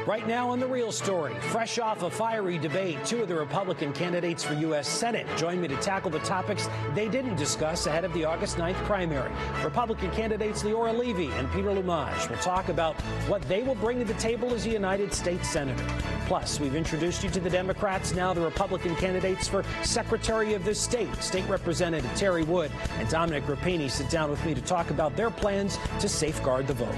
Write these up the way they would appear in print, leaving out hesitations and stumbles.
Right now on The Real Story, fresh off a fiery debate, two of the Republican candidates for U.S. Senate join me to tackle the topics they didn't discuss ahead of the August 9th primary. Republican candidates Leora Levy and Peter Lumage will talk about what they will bring to the table as a United States Senator. Plus, we've introduced you to the Democrats, now the Republican candidates for Secretary of the State. State Representative Terry Wood and Dominic Rapini sit down with me to talk about their plans to safeguard the vote.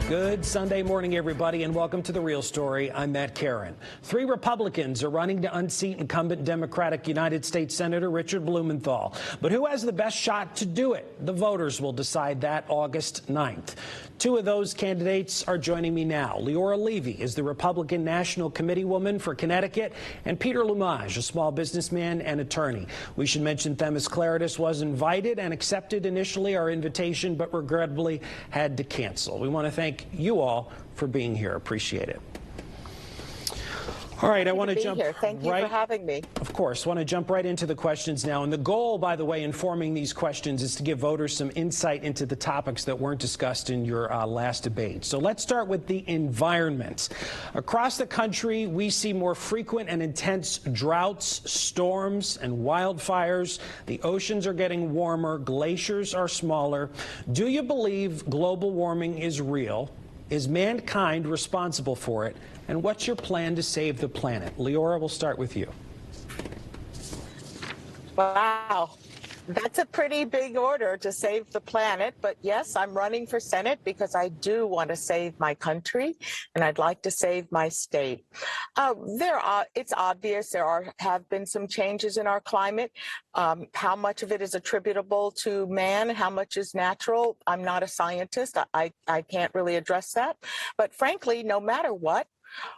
Good Sunday morning, everybody, and welcome to The Real Story. I'm Matt Caron. Three Republicans are running to unseat incumbent Democratic United States Senator Richard Blumenthal. But who has the best shot to do it? The voters will decide that August 9th. Two of those candidates are joining me now. Leora Levy is the Republican National Committeewoman for Connecticut, and Peter Lumage, a small businessman and attorney. We should mention Themis Claridis was invited and accepted initially our invitation, but regrettably had to cancel. We want to thank you all for being here. Appreciate it. All right, I want to jump here. Thank you for having me. Of course, want to jump right into the questions now. And the goal, by the way, in forming these questions is to give voters some insight into the topics that weren't discussed in your last debate. So let's start with the environment. Across the country, we see more frequent and intense droughts, storms, and wildfires. The oceans are getting warmer. Glaciers are smaller. Do you believe global warming is real? Is mankind responsible for it? And what's your plan to save the planet? Leora, we'll start with you. Wow. That's a pretty big order to save the planet. But yes, I'm running for Senate because I do want to save my country and I'd like to save my state. It's obvious there have been some changes in our climate. How much of it is attributable to man? How much is natural? I'm not a scientist. I can't really address that. But frankly, no matter what,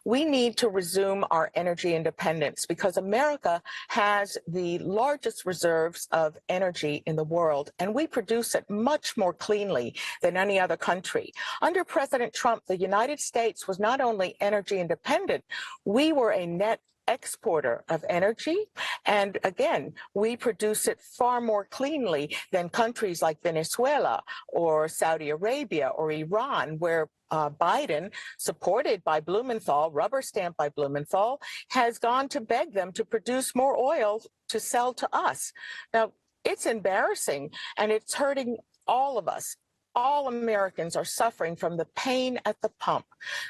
we need to resume our energy independence because America has the largest reserves of energy in the world, and we produce it much more cleanly than any other country. Under President Trump, the United States was not only energy independent, we were a net exporter of energy. And again, we produce it far more cleanly than countries like Venezuela or Saudi Arabia or Iran, where Biden, supported by Blumenthal, rubber stamped by Blumenthal, has gone to beg them to produce more oil to sell to us. Now, it's embarrassing and it's hurting all of us. All Americans are suffering from the pain at the pump.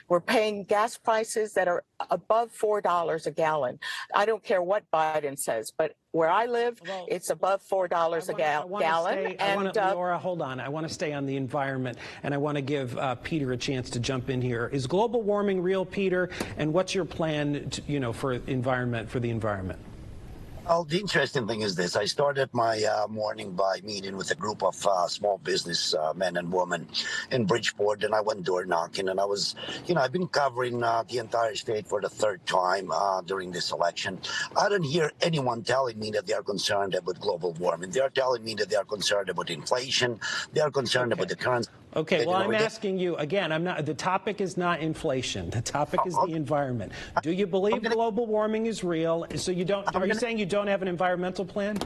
We're paying gas prices that are above $4 a gallon. I don't care what Biden says, but where I live, it's above $4 a gallon. Leora, hold on. I want to stay on the environment, and I want to give Peter a chance to jump in here. Is global warming real, Peter? And what's your plan, for the environment? Well, the interesting thing is this. I started my morning by meeting with a group of small business men and women in Bridgeport, and I went door knocking, and I was, I've been covering the entire state for the third time during this election. I don't hear anyone telling me that they are concerned about global warming. They are telling me that they are concerned about inflation. They are concerned about the currency. Okay, well, I'm asking you again. The topic is not inflation. The topic is the environment. Do you believe global warming is real? So you don't? Are you saying you don't have an environmental plan?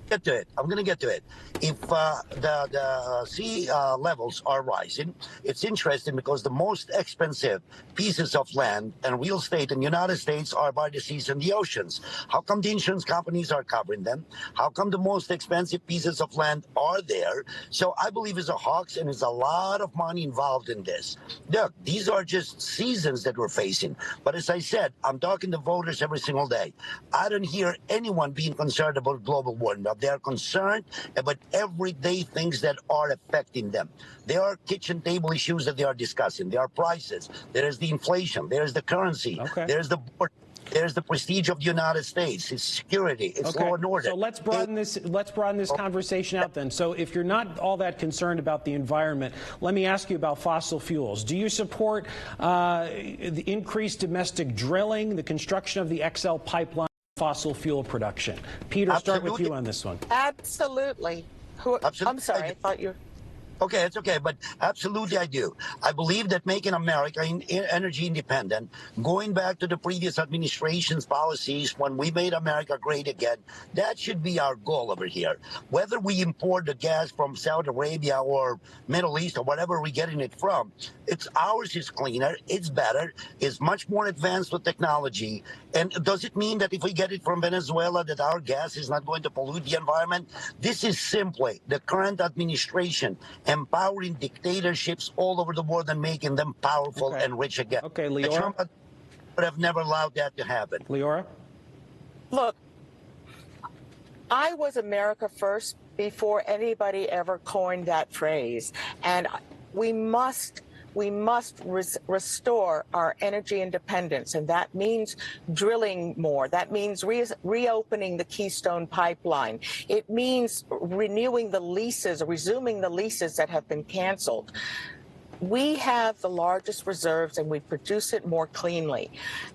Get to it. I'm going to get to it. If the sea levels are rising, it's interesting because the most expensive pieces of land and real estate in the United States are by the seas and the oceans. How come the insurance companies are covering them? How come the most expensive pieces of land are there? So I believe it's a hoax and there's a lot of money involved in this. Look, these are just seasons that we're facing. But as I said, I'm talking to voters every single day. I don't hear anyone being concerned about global warming. They are concerned about everyday things that are affecting them. There are kitchen table issues that they are discussing. There are prices. There is the inflation. There is the currency. Okay. There's the border. There's the prestige of the United States. It's security. It's law and order. So let's broaden this conversation out then. So if you're not all that concerned about the environment, let me ask you about fossil fuels. Do you support the increased domestic drilling, the construction of the XL pipeline, fossil fuel production? Peter, start with you on this one. Absolutely. I'm sorry, I thought you... Okay, it's okay, but absolutely I do. I believe that making America energy independent, going back to the previous administration's policies when we made America great again, that should be our goal over here. Whether we import the gas from Saudi Arabia or Middle East or whatever we're getting it from, it's ours is cleaner, it's better, it's much more advanced with technology. And does it mean that if we get it from Venezuela that our gas is not going to pollute the environment? This is simply the current administration empowering dictatorships all over the world and making them powerful and rich again. Okay, The Leora. Trump would have never allowed that to happen. Leora? Look, I was America first before anybody ever coined that phrase. And we must restore our energy independence, and that means drilling more. That means reopening the Keystone Pipeline. It means renewing the leases, resuming the leases that have been canceled. We have the largest reserves, and we produce it more cleanly,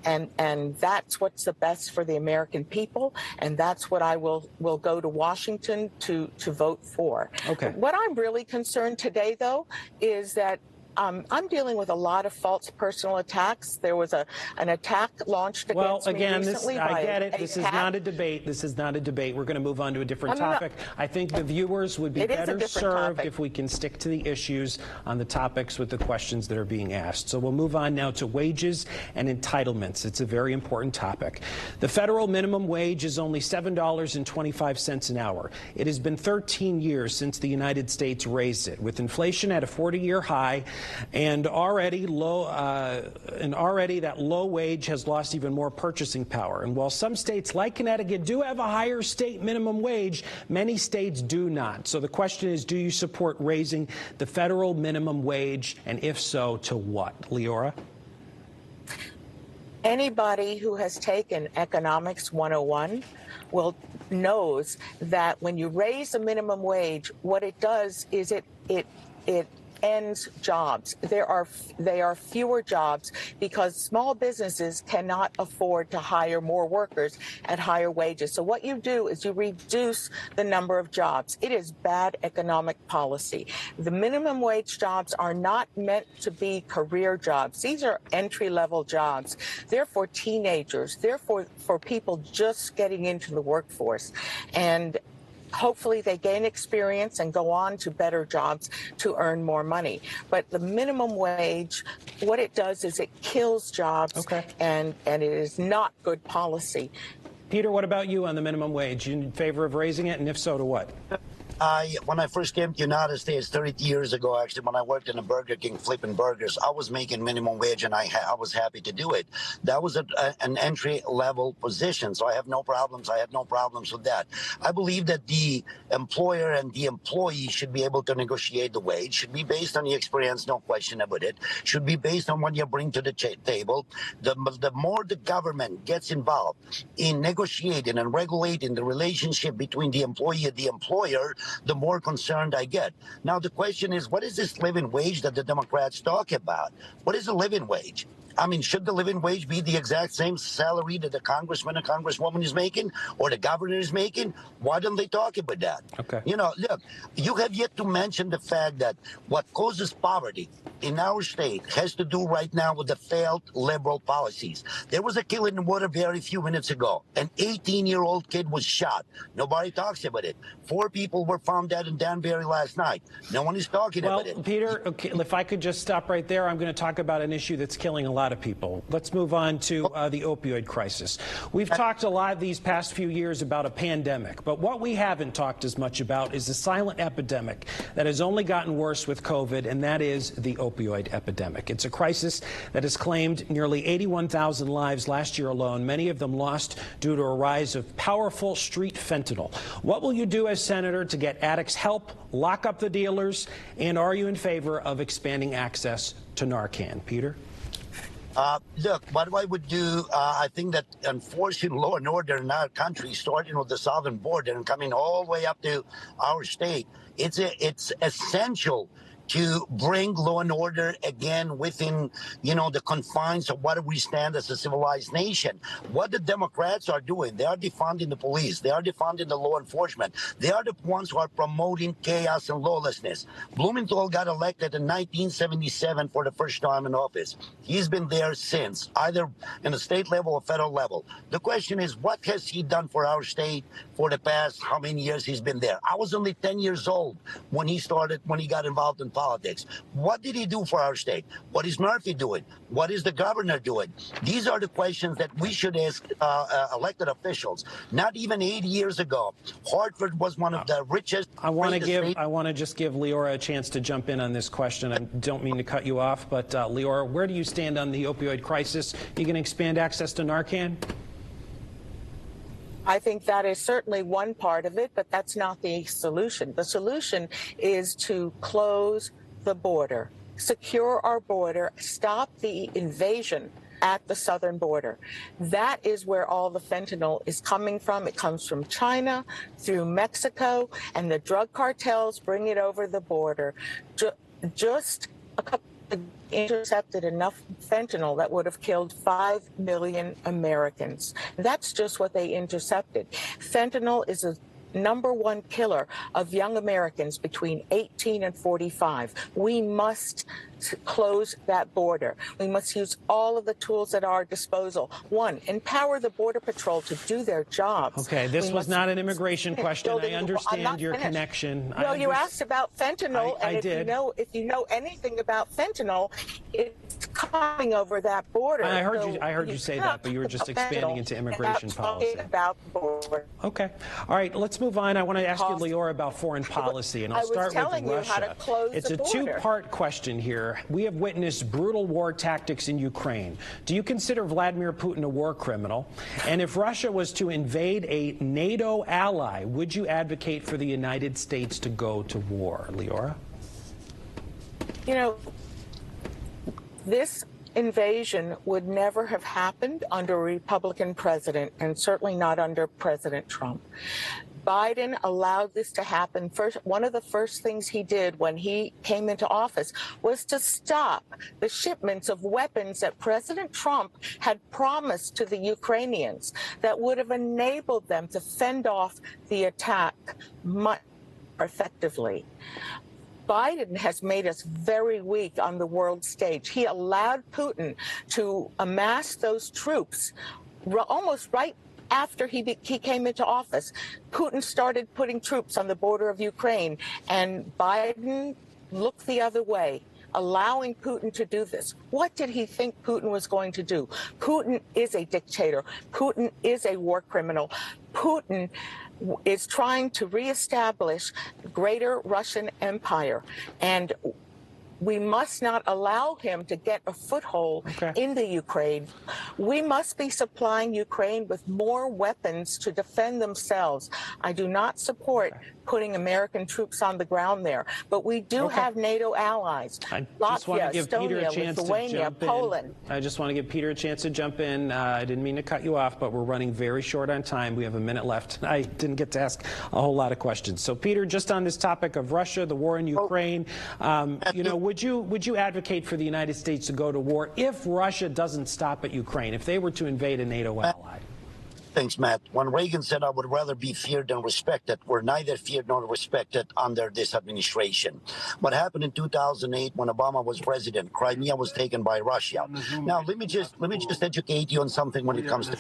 and that's what's the best for the American people, and that's what I will go to Washington to vote for. Okay. What I'm really concerned today, though, is that I'm dealing with a lot of false personal attacks. There was an attack launched against me recently. I get it. This is not a debate. This is not a debate. We're going to move on to a different topic. I think the viewers would be better served if we can stick to the issues on the topics with the questions that are being asked. So we'll move on now to wages and entitlements. It's a very important topic. The federal minimum wage is only $7.25 an hour. It has been 13 years since the United States raised it, with inflation at a 40-year high. And already that low wage has lost even more purchasing power. And while some states like Connecticut do have a higher state minimum wage, many states do not. So the question is, do you support raising the federal minimum wage? And if so, to what? Leora? Anybody who has taken Economics 101 knows that when you raise the minimum wage, what it does is it ends jobs. There are fewer jobs because small businesses cannot afford to hire more workers at higher wages. So what you do is you reduce the number of jobs. It is bad economic policy. The minimum wage jobs are not meant to be career jobs. These are entry-level jobs. They're for teenagers. They're for people just getting into the workforce. And hopefully they gain experience and go on to better jobs to earn more money. But the minimum wage, what it does is it kills jobs, and it is not good policy. Peter, what about you on the minimum wage? You in favor of raising it, and if so, to what? When I first came to the United States 30 years ago, actually, when I worked in a Burger King flipping burgers, I was making minimum wage, and I was happy to do it. That was an entry-level position, so I have no problems. I have no problems with that. I believe that the employer and the employee should be able to negotiate the wage. Should be based on the experience, no question about it. Should be based on what you bring to the table. The more the government gets involved in negotiating and regulating the relationship between the employee and the employer, the more concerned I get. Now, the question is, what is this living wage that the Democrats talk about? What is a living wage? I mean, should the living wage be the exact same salary that the congressman or congresswoman is making or the governor is making? Why don't they talk about that? Okay. You know, look, you have yet to mention the fact that what causes poverty in our state has to do right now with the failed liberal policies. There was a killing in Waterbury a few minutes ago. An 18-year-old kid was shot. Nobody talks about it. 4 people were found dead in Danbury last night. No one is talking about it. Well, Peter, okay, if I could just stop right there, I'm going to talk about an issue that's killing a lot of people. Let's move on to the opioid crisis. We've talked a lot these past few years about a pandemic, but what we haven't talked as much about is the silent epidemic that has only gotten worse with COVID, and that is the opioid epidemic. It's a crisis that has claimed nearly 81,000 lives last year alone, many of them lost due to a rise of powerful street fentanyl. What will you do as senator to get addicts help, lock up the dealers, and are you in favor of expanding access to Narcan? Peter? Look, what I would do, I think that enforcing law and order in our country, starting with the southern border and coming all the way up to our state, it's essential to bring law and order again within, the confines of what we stand as a civilized nation. What the Democrats are doing, they are defunding the police. They are defunding the law enforcement. They are the ones who are promoting chaos and lawlessness. Blumenthal got elected in 1977 for the first time in office. He's been there since, either in the state level or federal level. The question is, what has he done for our state for the past how many years he's been there? I was only 10 years old when he got involved in politics. What did he do for our state? What is Murphy doing? What is the governor doing? These are the questions that we should ask elected officials. Not even 80 years ago, Hartford was one of the richest. I want to just give Leora a chance to jump in on this question. I don't mean to cut you off, but Leora, where do you stand on the opioid crisis? Are you going to expand access to Narcan? I think that is certainly one part of it, but that's not the solution. The solution is to close the border, secure our border, stop the invasion at the southern border. That is where all the fentanyl is coming from. It comes from China, through Mexico, and the drug cartels bring it over the border. Just a couple intercepted enough fentanyl that would have killed 5 million Americans. That's just what they intercepted. Fentanyl is a #1 killer of young Americans between 18 and 45. We must close that border. We must use all of the tools at our disposal. One, empower the Border Patrol to do their jobs. Okay, this was not an immigration question. I understand your connection. No, you asked about fentanyl, I and did. If you know anything about fentanyl, it's coming over that border. I heard you say that, but you were just expanding into immigration policy. About the border. Okay. All right, let's move on. I want to ask you, Leora, about foreign policy, and I'll start with Russia. It's a two-part question here. We have witnessed brutal war tactics in Ukraine. Do you consider Vladimir Putin a war criminal? And if Russia was to invade a NATO ally, would you advocate for the United States to go to war, Leora? This invasion would never have happened under a Republican president, and certainly not under President Trump. Biden allowed this to happen. One of the first things he did when he came into office was to stop the shipments of weapons that President Trump had promised to the Ukrainians that would have enabled them to fend off the attack much more effectively. Biden has made us very weak on the world stage. He allowed Putin to amass those troops almost right after he came into office. Putin started putting troops on the border of Ukraine, and Biden looked the other way, allowing Putin to do this. What did he think Putin was going to do? Putin is a dictator. Putin is a war criminal. Putin is trying to reestablish the greater Russian empire, and we must not allow him to get a foothold in the Ukraine. We must be supplying Ukraine with more weapons to defend themselves. I do not support putting American troops on the ground there, but we do have NATO allies. Latvia, Estonia, Lithuania, Poland. I just want to give Peter a chance to jump in. I didn't mean to cut you off, but we're running very short on time. We have a minute left. I didn't get to ask a whole lot of questions. So, Peter, just on this topic of Russia, the war in Ukraine, would you advocate for the United States to go to war if Russia doesn't stop at Ukraine, if they were to invade a NATO ally? Thanks, Matt. When Reagan said, I would rather be feared than respected, we're neither feared nor respected under this administration. What happened in 2008 when Obama was president, Crimea was taken by Russia. Now, let me just educate you on something when it comes to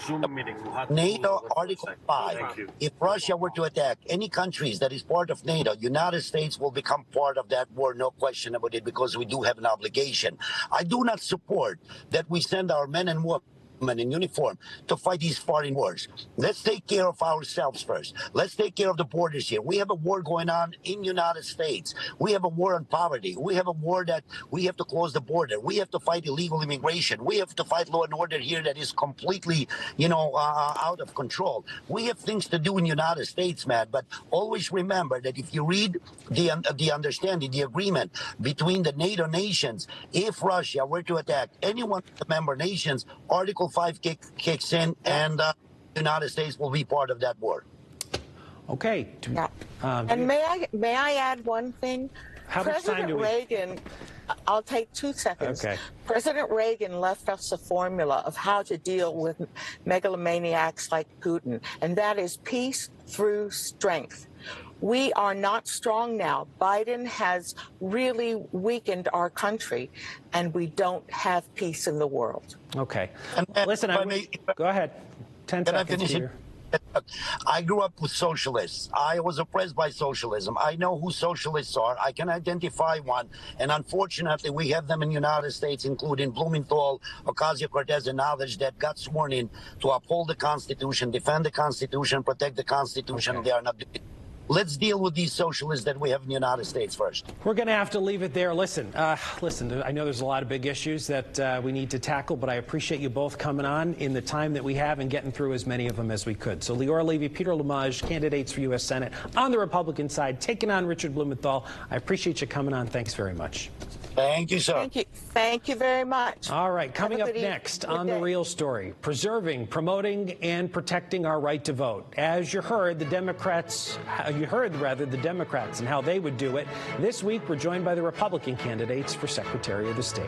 NATO Article 5. If Russia were to attack any countries that is part of NATO, United States will become part of that war, no question about it, because we do have an obligation. I do not support that we send our men and women in uniform to fight these foreign wars. Let's take care of ourselves first. Let's take care of the borders here. We have a war going on in the United States. We have a war on poverty. We have a war that we have to close the border. We have to fight illegal immigration. We have to fight law and order here that is completely, out of control. We have things to do in the United States, man. But always remember that if you read the understanding, the agreement between the NATO nations, if Russia were to attack any one of the member nations, Article 5 kicks in, and the United States will be part of that war. Okay. And may I add one thing? How much time do we... Reagan, I'll take 2 seconds. Okay. President Reagan left us a formula of how to deal with megalomaniacs like Putin, and that is peace through strength. We are not strong now. Biden has really weakened our country, and we don't have peace in the world. Okay. And Listen, go ahead. 10 seconds here. I grew up with socialists. I was oppressed by socialism. I know who socialists are. I can identify one. And unfortunately, we have them in the United States, including Blumenthal, Ocasio-Cortez, and others that got sworn in to uphold the Constitution, defend the Constitution, protect the Constitution. Okay. They are not doing it. Let's deal with these socialists that we have in the United States first. We're going to have to leave it there. Listen, I know there's a lot of big issues that we need to tackle, but I appreciate you both coming on in the time that we have and getting through as many of them as we could. So Leora, Levy, Peter Lumage, candidates for U.S. Senate on the Republican side, taking on Richard Blumenthal. I appreciate you coming on. Thanks very much. Thank you, sir. Thank you. Thank you very much. All right, coming up next on The Real Story, preserving, promoting, and protecting our right to vote. As you heard, the Democrats and how they would do it. This week, we're joined by the Republican candidates for Secretary of the State.